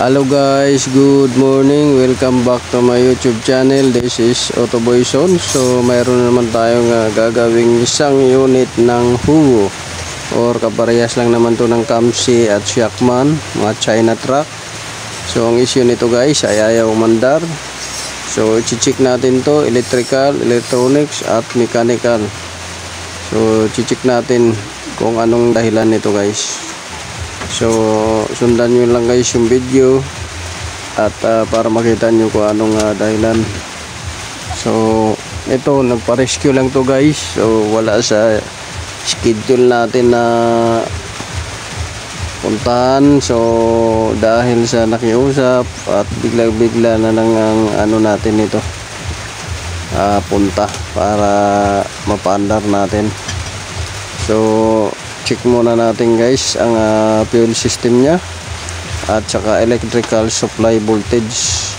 Hello guys, good morning. Welcome back to my YouTube channel. This is Autoboy Son. So mayroon naman tayong gagawing isang unit ng Hugo or kaparehas lang naman to ng Kamsi at Shackman, mga China truck. So ang issue nito guys ay ayaw umandar. So i-check natin to, electrical, electronics at mechanical. So i-check natin kung anong dahilan nito guys. So sundan nyo lang guys yung video at para makita nyo kung anong dahilan. So ito nagpa-rescue lang to guys. So wala sa schedule natin na puntahan. So dahil sa nakiusap at bigla-bigla na lang ang ano natin ito punta para mapaandar natin. So check muna natin guys ang fuel system nya at saka electrical supply voltage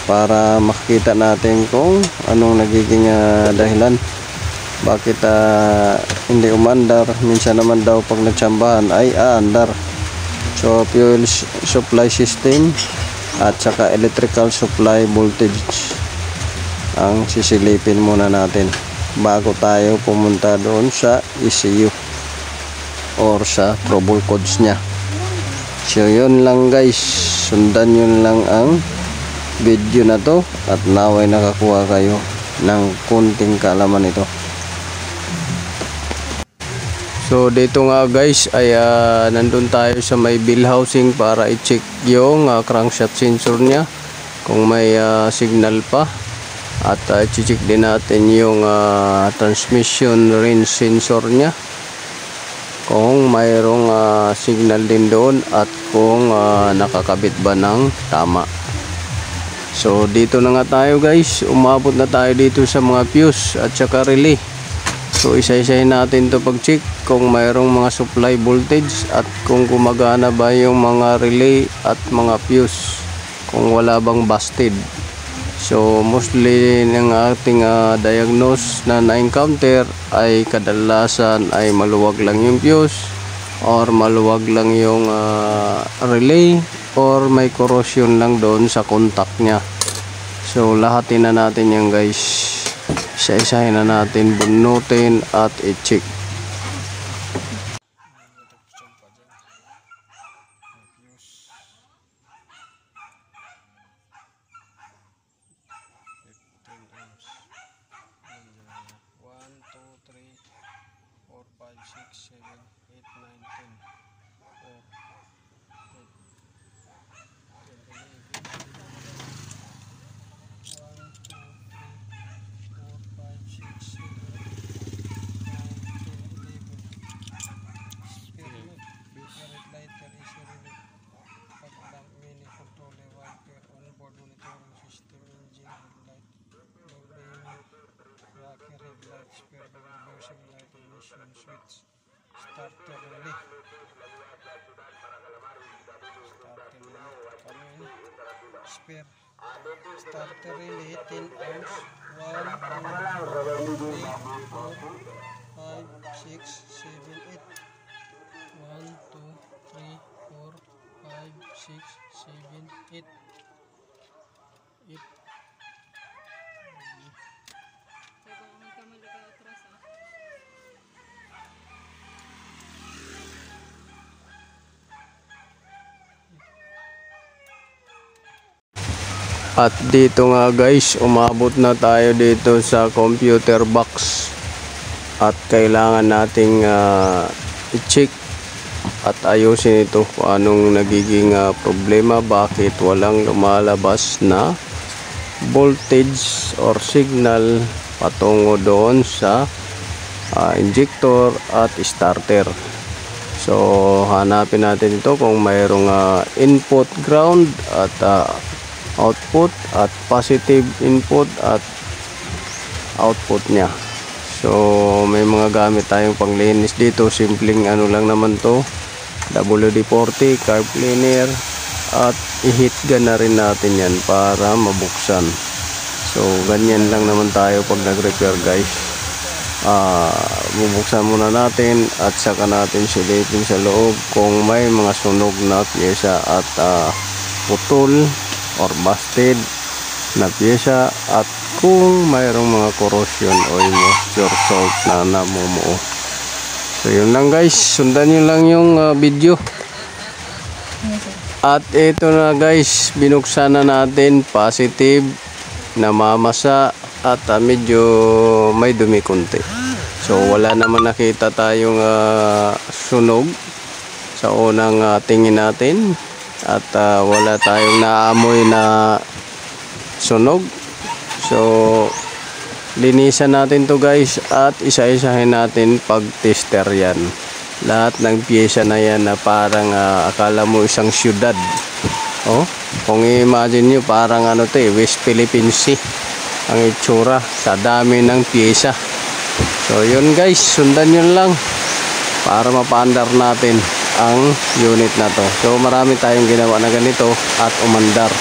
para makita natin kung anong nagiging dahilan bakit hindi umandar. Minsan naman daw pag nagsambahan ay aandar. So fuel supply system at saka electrical supply voltage ang sisilipin muna natin bago tayo pumunta doon sa ECU or sa trouble codes nya. So yun lang guys, sundan yun lang ang video na to at naway nakakuha kayo ng kunting kaalaman ito. So dito nga guys ay nandun tayo sa may bill housing para i-check yung crankshaft sensor nya kung may signal pa at i-check din natin yung transmission range sensor nya kung mayroong signal din doon at kung nakakabit ba ng tama. So dito na nga tayo guys, umabot na tayo dito sa mga fuse at saka relay. So isa-isahin natin to pag check kung mayroong mga supply voltage at kung gumagana ba yung mga relay at mga fuse, kung wala bang busted. So mostly ng ating diagnose na na-encounter ay kadalasan ay maluwag lang yung fuse or maluwag lang yung relay or may corrosion lang doon sa contact nya. So lahatin na natin yan guys, isa-isahin na natin, bunutin at i-check. Starter relay. Spare starter relay 10 ohms. 1, 2, 3, 4, 5, 6, 7, 8. 1, 2, 3, 4, 5, 6, 7, 8. 8. At dito nga guys, umabot na tayo dito sa computer box at kailangan nating i-check at ayusin ito kung anong nagiging problema, bakit walang lumalabas na voltage or signal patungo doon sa injector at starter. So hanapin natin ito kung mayroong input ground at output at positive input at output nya. So may mga gamit tayong panglinis dito, simpleng ano lang naman to, WD-40 carb cleaner at i-heat gun na rin natin yan para mabuksan. So ganyan lang naman tayo pag nag-repair guys. Bubuksan muna natin at saka natin silipin sa loob kung may mga sunog na pyesa at putol or busted na pyesa at kung mayroong mga corrosion o moisture salt na namumuo. So yun lang guys, sundan nyo lang yung video. At ito na guys, binuksan na natin, positive, namamasa at medyo may dumi konti. So wala naman nakita tayong sunog sa unang tingin natin at wala tayong naamoy na sunog. So linisan natin to guys at isa-isahin natin pag tester yan. Lahat ng pyesa na yan na parang akala mo isang syudad. Oh, kung i-imagine nyo parang ano to West Philippines Sea ang itsura sa dami ng pyesa. So yun guys, sundan nyo lang para mapaandar natin ang unit na to. So marami tayong ginawa na ganito at umandar.